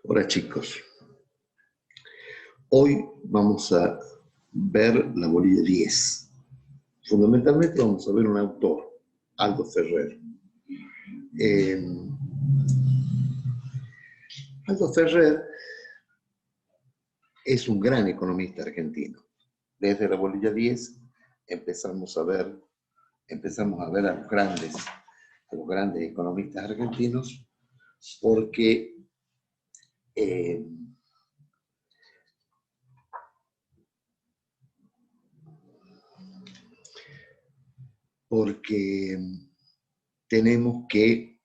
Hola chicos, hoy vamos a ver la bolilla 10. Fundamentalmente vamos a ver un autor, Aldo Ferrer. Aldo Ferrer es un gran economista argentino. Desde la bolilla 10 empezamos a ver a los grandes economistas argentinos porque tenemos que,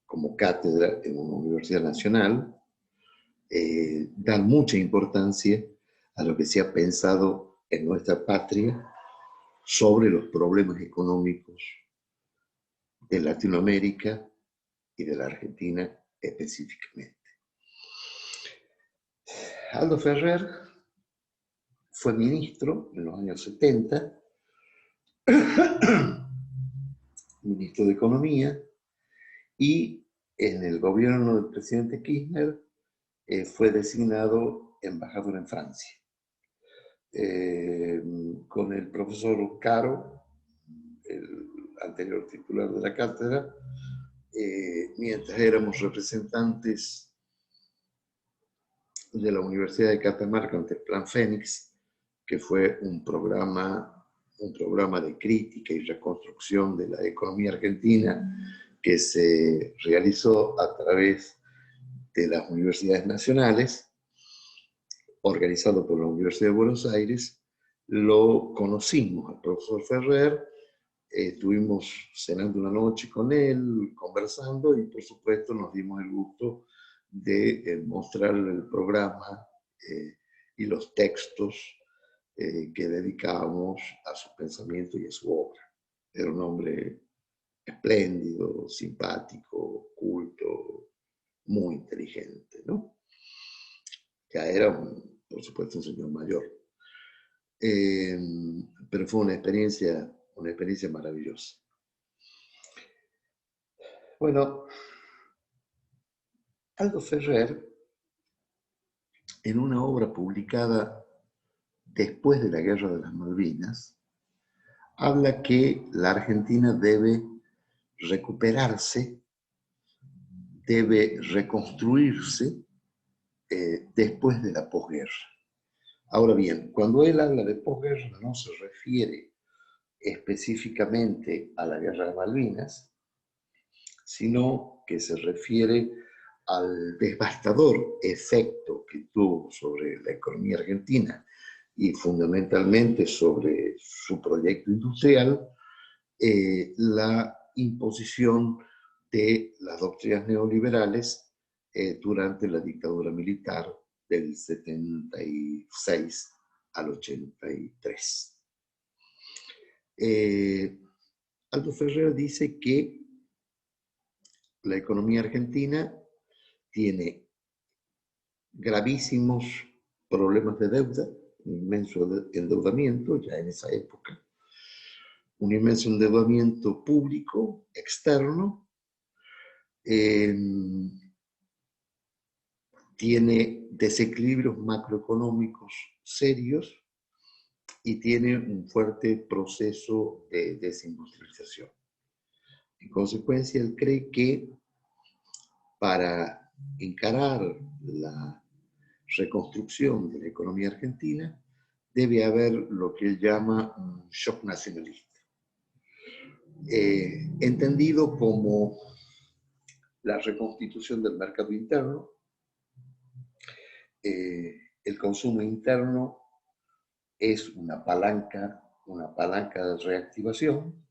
como cátedra en una universidad nacional, dar mucha importancia a lo que se ha pensado en nuestra patria sobre los problemas económicos de Latinoamérica y de la Argentina específicamente. Aldo Ferrer fue ministro en los años 70, ministro de Economía, y en el gobierno del presidente Kirchner fue designado embajador en Francia. Con el profesor Caro, el anterior titular de la cátedra, mientras éramos representantes de la Universidad de Catamarca ante el Plan Fénix, que fue un programa de crítica y reconstrucción de la economía argentina que se realizó a través de las universidades nacionales, organizado por la Universidad de Buenos Aires. Lo conocimos al profesor Ferrer, estuvimos cenando una noche con él, conversando, y por supuesto nos dimos el gusto de mostrarle el programa y los textos que dedicábamos a su pensamiento y a su obra. Era un hombre espléndido, simpático, culto, muy inteligente, ¿no? Ya era, por supuesto, un señor mayor. Pero fue una experiencia maravillosa. Bueno, Aldo Ferrer, en una obra publicada después de la Guerra de las Malvinas, habla que la Argentina debe recuperarse, debe reconstruirse después de la posguerra. Ahora bien, cuando él habla de posguerra no se refiere específicamente a la Guerra de Malvinas, sino que se refiere al devastador efecto que tuvo sobre la economía argentina y fundamentalmente sobre su proyecto industrial, la imposición de las doctrinas neoliberales durante la dictadura militar del 76 al 83. Aldo Ferrer dice que la economía argentina tiene gravísimos problemas de deuda, un inmenso endeudamiento ya en esa época, un inmenso endeudamiento público, externo, tiene desequilibrios macroeconómicos serios y tiene un fuerte proceso de desindustrialización. En consecuencia, él cree que para encarar la reconstrucción de la economía argentina debe haber lo que él llama un shock nacionalista, entendido como la reconstitución del mercado interno, el consumo interno es una palanca de reactivación.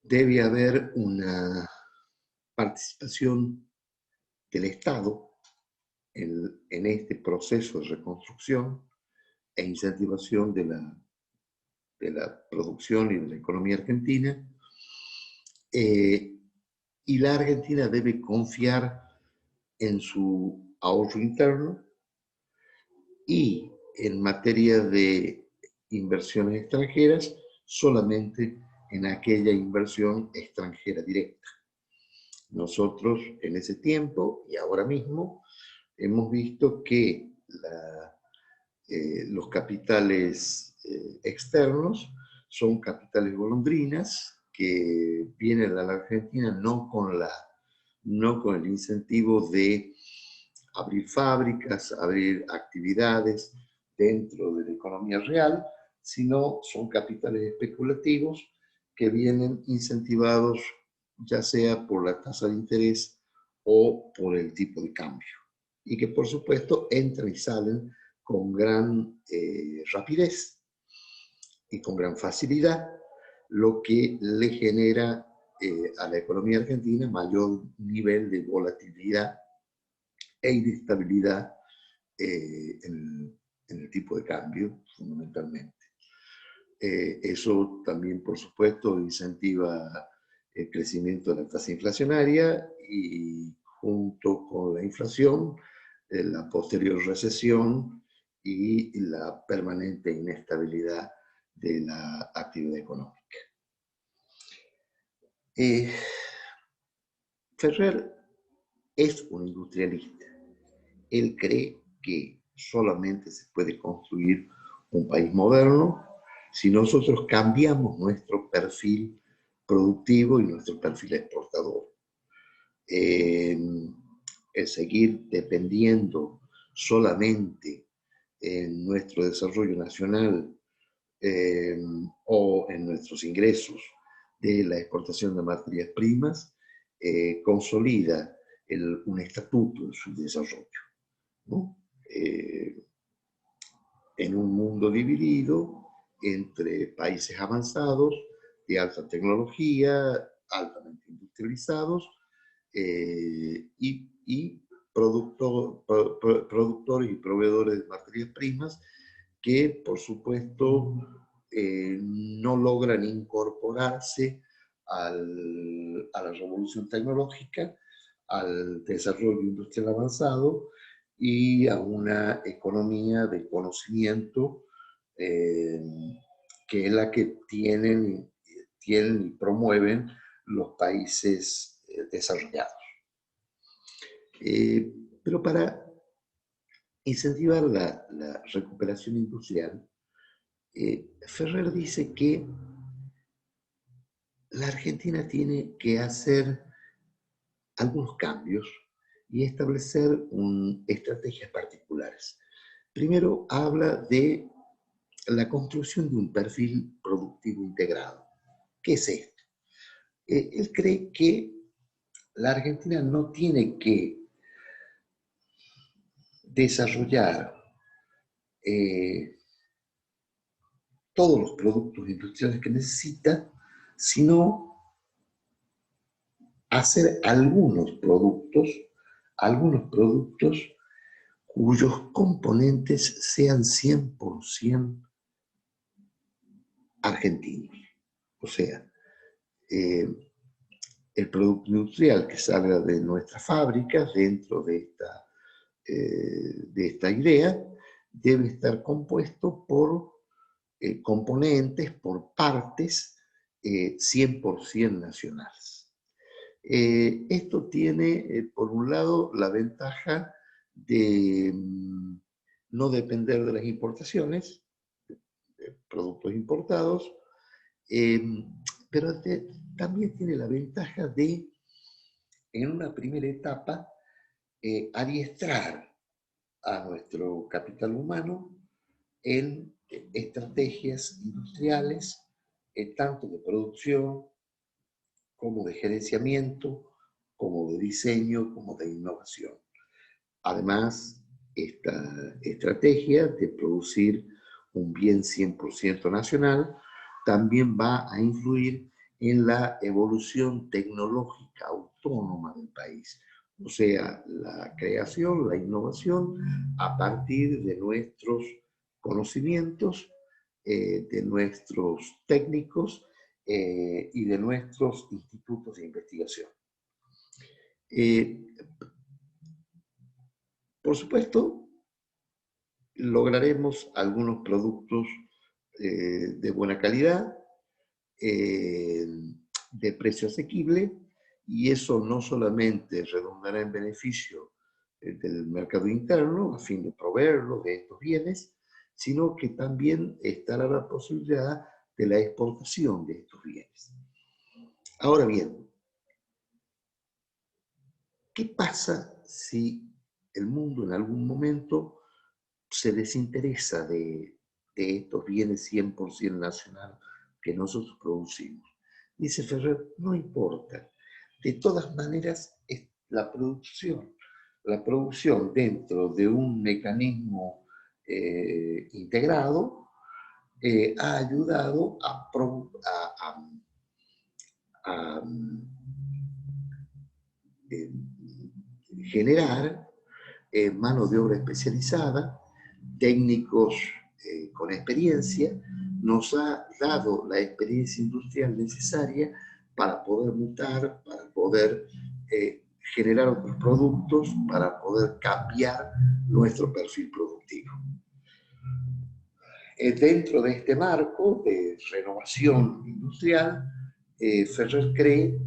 Debe haber una participación del Estado en este proceso de reconstrucción e incentivación de la producción y de la economía argentina. Y la Argentina debe confiar en su ahorro interno y en materia de inversiones extranjeras, solamente en aquella inversión extranjera directa. Nosotros en ese tiempo y ahora mismo hemos visto que los capitales externos son capitales golondrinas que vienen a la Argentina no con el incentivo de abrir fábricas, abrir actividades dentro de la economía real, sino son capitales especulativos que vienen incentivados ya sea por la tasa de interés o por el tipo de cambio. Y que por supuesto entran y salen con gran rapidez y con gran facilidad, lo que le genera a la economía argentina mayor nivel de volatilidad e inestabilidad en el tipo de cambio, fundamentalmente. Eso también, por supuesto, incentiva el crecimiento de la tasa inflacionaria y junto con la inflación, la posterior recesión y la permanente inestabilidad de la actividad económica. Ferrer es un industrialista. Él cree que solamente se puede construir un país moderno si nosotros cambiamos nuestro perfil productivo y nuestro perfil exportador. El seguir dependiendo solamente en nuestro desarrollo nacional o en nuestros ingresos de la exportación de materias primas consolida un estatuto de su desarrollo, ¿no? En un mundo dividido entre países avanzados, de alta tecnología, altamente industrializados, y productores y proveedores de materias primas que, por supuesto, no logran incorporarse a la revolución tecnológica, al desarrollo industrial avanzado y a una economía de conocimiento que es la que tienen y promueven los países desarrollados. Pero para incentivar la recuperación industrial, Ferrer dice que la Argentina tiene que hacer algunos cambios y establecer estrategias particulares. Primero habla de la construcción de un perfil productivo integrado. ¿Qué es esto? Él cree que la Argentina no tiene que desarrollar todos los productos industriales que necesita, sino hacer algunos productos cuyos componentes sean 100% argentinos. O sea, el producto industrial que salga de nuestras fábricas dentro de esta idea debe estar compuesto por componentes, por partes 100% nacionales. Esto tiene, por un lado, la ventaja de no depender de las importaciones, de productos importados, pero también tiene la ventaja de, en una primera etapa, adiestrar a nuestro capital humano en estrategias industriales, tanto de producción como de gerenciamiento, como de diseño, como de innovación. Además, esta estrategia de producir un bien 100% nacional también va a influir en la evolución tecnológica autónoma del país. O sea, la creación, la innovación a partir de nuestros conocimientos, de nuestros técnicos y de nuestros institutos de investigación. Por supuesto, lograremos algunos productos de buena calidad, de precio asequible y eso no solamente redundará en beneficio del mercado interno a fin de proveerlo de estos bienes, sino que también estará la posibilidad de la exportación de estos bienes. Ahora bien, ¿qué pasa si el mundo en algún momento se desinteresa de estos bienes 100% nacional que nosotros producimos? Dice Ferrer, no importa. De todas maneras, es la producción dentro de un mecanismo integrado ha ayudado a eh, generar mano de obra especializada, técnicos con experiencia, nos ha dado la experiencia industrial necesaria para poder mutar, para poder generar otros productos, para poder cambiar nuestro perfil productivo. Dentro de este marco de renovación industrial, Ferrer cree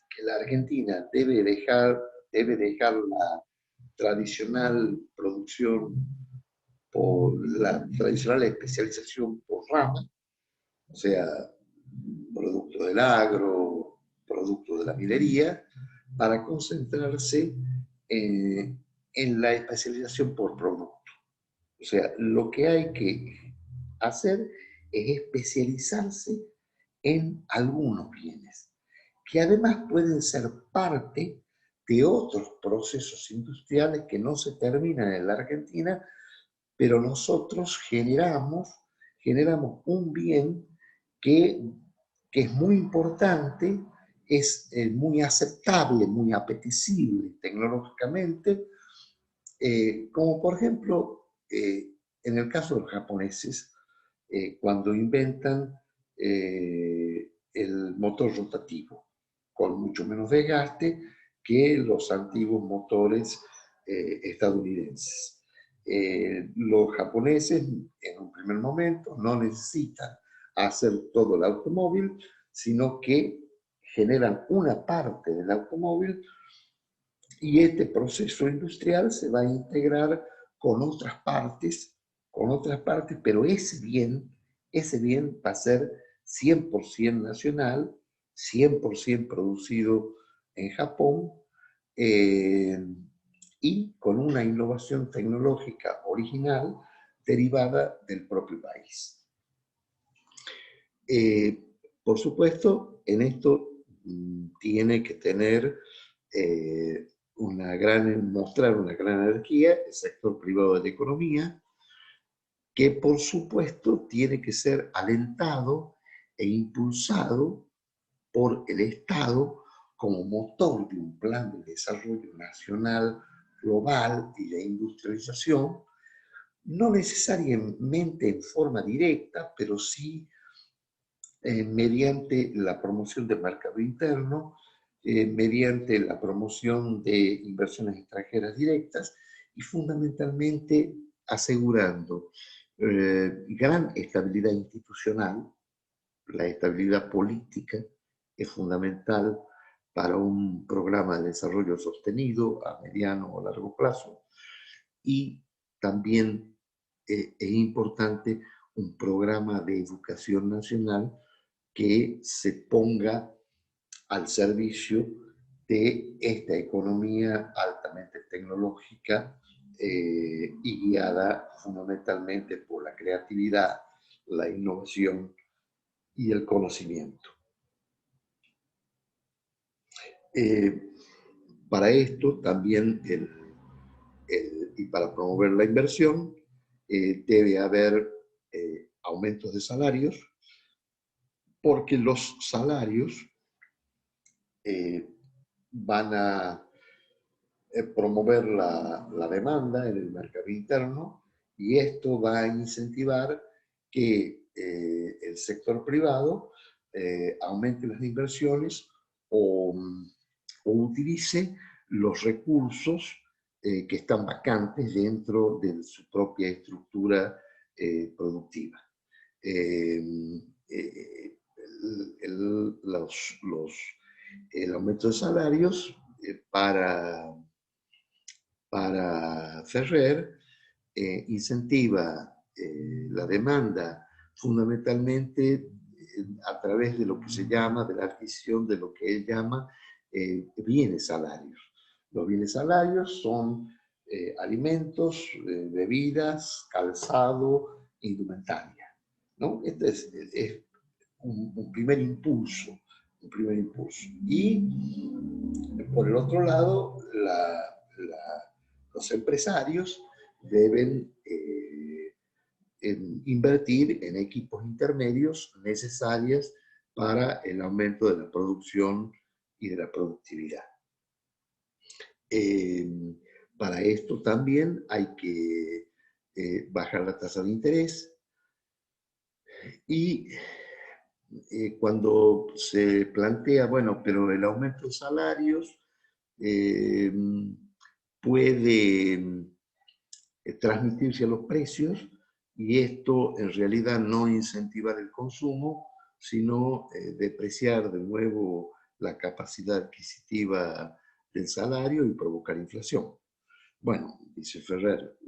que la Argentina debe dejar la tradicional producción por la tradicional especialización por rama, o sea, producto del agro, producto de la minería, para concentrarse en la especialización por producto. O sea, lo que hay que hacer es especializarse en algunos bienes, que además pueden ser parte de otros procesos industriales que no se terminan en la Argentina, pero nosotros generamos un bien que, que es muy importante, es muy aceptable, muy apetecible tecnológicamente, como por ejemplo, en el caso de los japoneses, cuando inventan el motor rotativo, con mucho menos desgaste que los antiguos motores estadounidenses. Los japoneses, en un primer momento, no necesitan hacer todo el automóvil, sino que generan una parte del automóvil y este proceso industrial se va a integrar con otras partes, pero ese bien va a ser 100% nacional, 100% producido en Japón eh, y con una innovación tecnológica original derivada del propio país. Por supuesto, en esto tiene que tener mostrar una gran energía el sector privado de la economía, que por supuesto tiene que ser alentado e impulsado por el Estado como motor de un plan de desarrollo nacional global y de industrialización, no necesariamente en forma directa, pero sí mediante la promoción del mercado interno, mediante la promoción de inversiones extranjeras directas y fundamentalmente asegurando gran estabilidad institucional. La estabilidad política es fundamental para un programa de desarrollo sostenido a mediano o largo plazo y también es importante un programa de educación nacional que se ponga al servicio de esta economía altamente tecnológica y guiada fundamentalmente por la creatividad, la innovación y el conocimiento. Para esto también y para promover la inversión debe haber aumentos de salarios, porque los salarios van a promover la demanda en el mercado interno y esto va a incentivar que el sector privado aumente las inversiones o utilice los recursos que están vacantes dentro de su propia estructura productiva. Los El aumento de salarios para Ferrer incentiva la demanda fundamentalmente a través de lo que se llama, de la adquisición de lo que él llama bienes salarios. Los bienes salarios son alimentos, bebidas, calzado, indumentaria, ¿no? Este es un primer impulso, un primer impulso. Y por el otro lado, los empresarios deben invertir en equipos intermedios necesarios para el aumento de la producción y de la productividad. Para esto también hay que bajar la tasa de interés y cuando se plantea, bueno, pero el aumento de salarios puede transmitirse a los precios y esto en realidad no incentivar el consumo, sino depreciar de nuevo la capacidad adquisitiva del salario y provocar inflación. Bueno, dice Ferrer,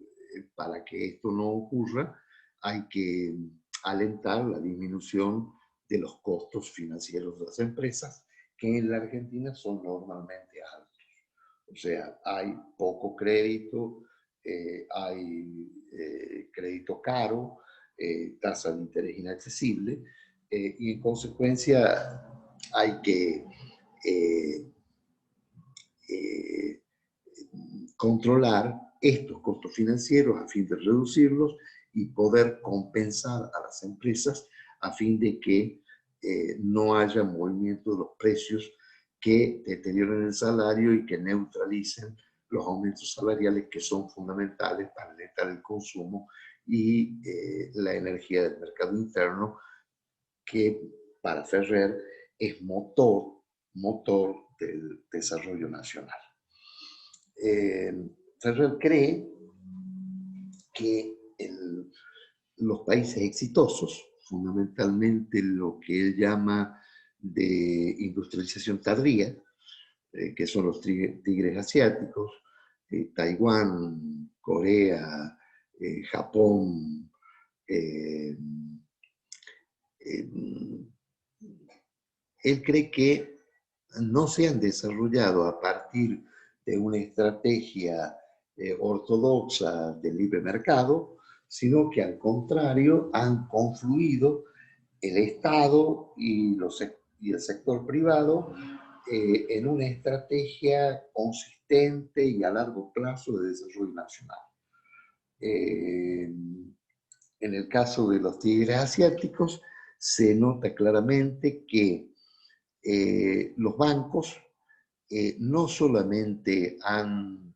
para que esto no ocurra hay que alentar la disminución de los costos financieros de las empresas, que en la Argentina son normalmente altos. O sea, hay poco crédito, hay crédito caro, tasa de interés inaccesible, y en consecuencia hay que eh, controlar estos costos financieros a fin de reducirlos y poder compensar a las empresas a fin de que no haya movimiento de los precios que deterioren el salario y que neutralicen los aumentos salariales que son fundamentales para alentar el consumo y la energía del mercado interno, que para Ferrer es motor del desarrollo nacional. Ferrer cree que los países exitosos, fundamentalmente lo que él llama de industrialización tardía, que son los tigres asiáticos, Taiwán, Corea, Japón, él cree que no se han desarrollado a partir de una estrategia ortodoxa del libre mercado, sino que al contrario han confluido el Estado y el sector privado en una estrategia consistente y a largo plazo de desarrollo nacional. En el caso de los tigres asiáticos, se nota claramente que los bancos no solamente han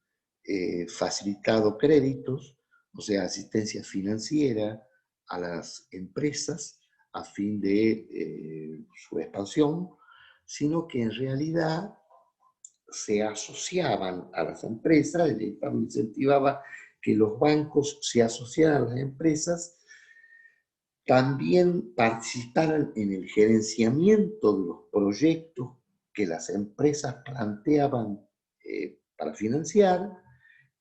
facilitado créditos, o sea, asistencia financiera a las empresas a fin de su expansión, sino que en realidad se asociaban a las empresas, el Estado incentivaba que los bancos se asociaran a las empresas, también participaran en el gerenciamiento de los proyectos que las empresas planteaban para financiar,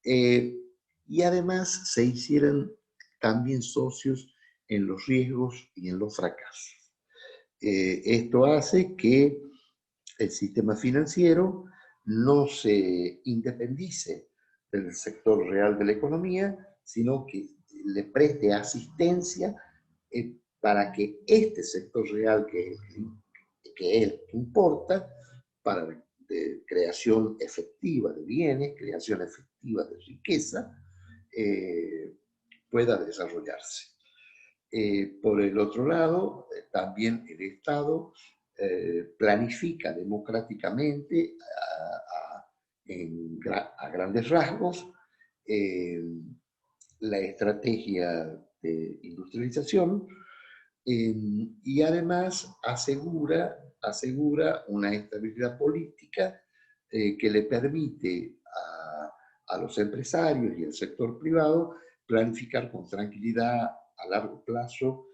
y además se hicieran también socios en los riesgos y en los fracasos. Esto hace que el sistema financiero no se independice del sector real de la economía, sino que le preste asistencia para que este sector real, que es el que importa, para creación efectiva de bienes, creación efectiva de riqueza, pueda desarrollarse. Por el otro lado, también el Estado planifica democráticamente a grandes rasgos la estrategia de industrialización y además asegura una estabilidad política que le permite a los empresarios y al sector privado planificar con tranquilidad a largo plazo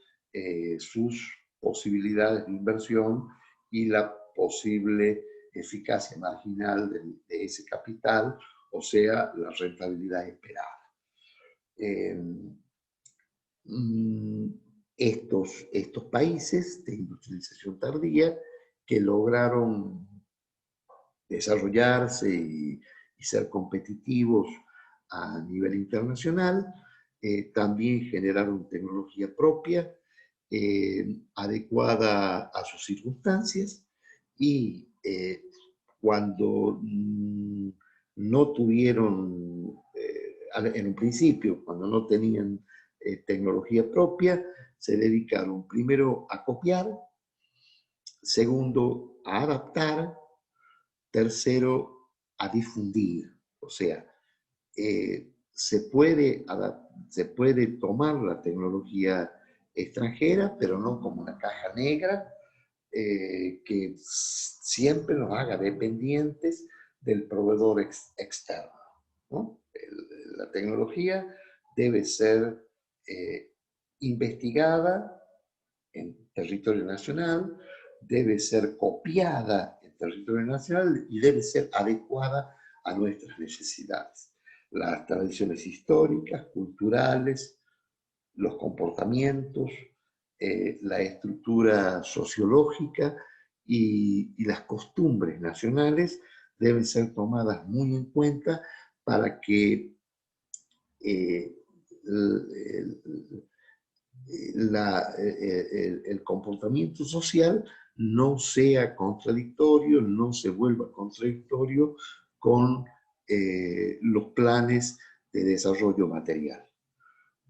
sus posibilidades de inversión y la posible eficacia marginal de ese capital, o sea, la rentabilidad esperada. Estos países de industrialización tardía que lograron desarrollarse y ser competitivos a nivel internacional, también generaron tecnología propia, adecuada a sus circunstancias, y cuando no tuvieron, en un principio, cuando no tenían tecnología propia, se dedicaron primero a copiar, segundo a adaptar, tercero a difundir. O sea, se puede tomar la tecnología extranjera, pero no como una caja negra que siempre nos haga dependientes del proveedor externo, ¿no? La tecnología debe ser investigada en territorio nacional, debe ser copiada en territorio nacional y debe ser adecuada a nuestras necesidades. Las tradiciones históricas, culturales, los comportamientos, la estructura sociológica y las costumbres nacionales deben ser tomadas muy en cuenta para que el comportamiento social no sea contradictorio, no se vuelva contradictorio con los planes de desarrollo material.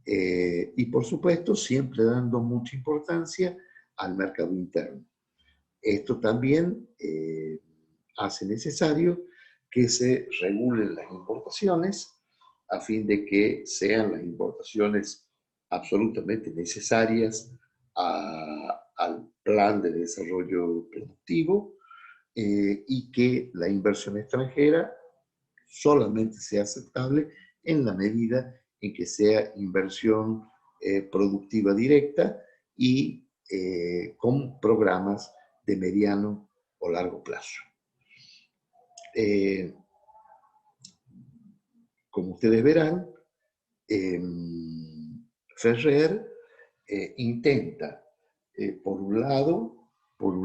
Y por supuesto, siempre dando mucha importancia al mercado interno. Esto también hace necesario que se regulen las importaciones a fin de que sean las importaciones absolutamente necesarias al plan de desarrollo productivo, y que la inversión extranjera solamente sea aceptable en la medida en que sea inversión productiva directa y con programas de mediano o largo plazo. Como ustedes verán, Ferrer intenta, por un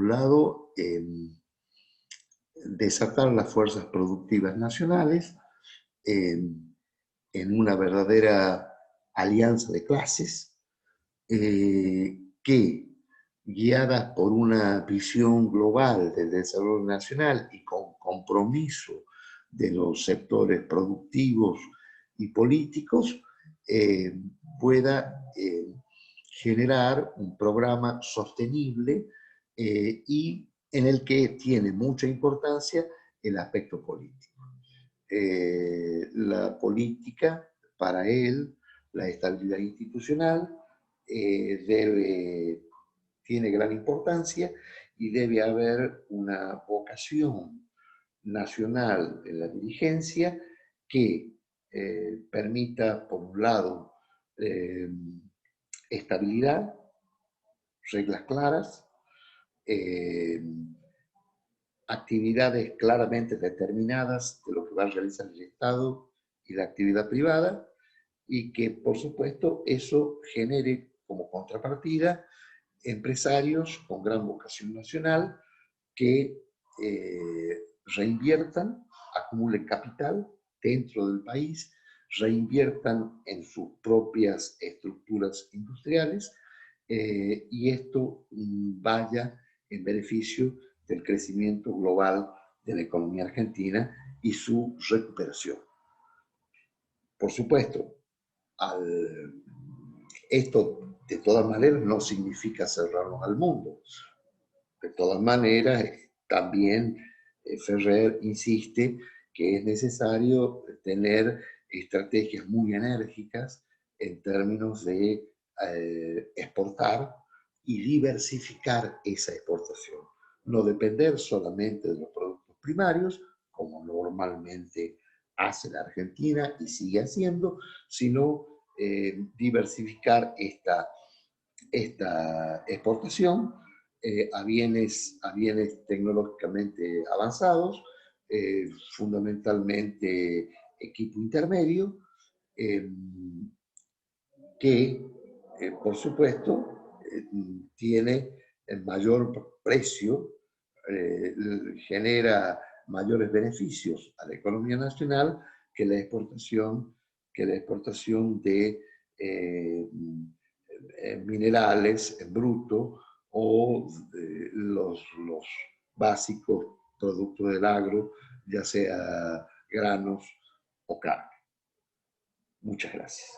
lado desatar las fuerzas productivas nacionales en una verdadera alianza de clases que, guiadas por una visión global del desarrollo nacional y con compromiso de los sectores productivos y políticos, pueda generar un programa sostenible y en el que tiene mucha importancia el aspecto político. La política, para él, la estabilidad institucional, tiene gran importancia y debe haber una vocación nacional en la dirigencia que permita, por un lado, estabilidad, reglas claras, actividades claramente determinadas de lo que va a realizar el Estado y la actividad privada, y que, por supuesto, eso genere como contrapartida empresarios con gran vocación nacional que reinviertan, acumulen capital dentro del país, reinviertan en sus propias estructuras industriales, y esto vaya en beneficio del crecimiento global de la economía argentina y su recuperación. Por supuesto, esto de todas maneras no significa cerrarnos al mundo. De todas maneras, también Ferrer insiste que es necesario tener estrategias muy enérgicas en términos de exportar y diversificar esa exportación. No depender solamente de los productos primarios, como normalmente hace la Argentina y sigue haciendo, sino diversificar esta exportación a bienes tecnológicamente avanzados, fundamentalmente equipo intermedio, que, por supuesto, tiene el mayor precio, genera mayores beneficios a la economía nacional que la exportación de minerales en bruto o los básicos productos del agro, ya sea granos o carne. Muchas gracias.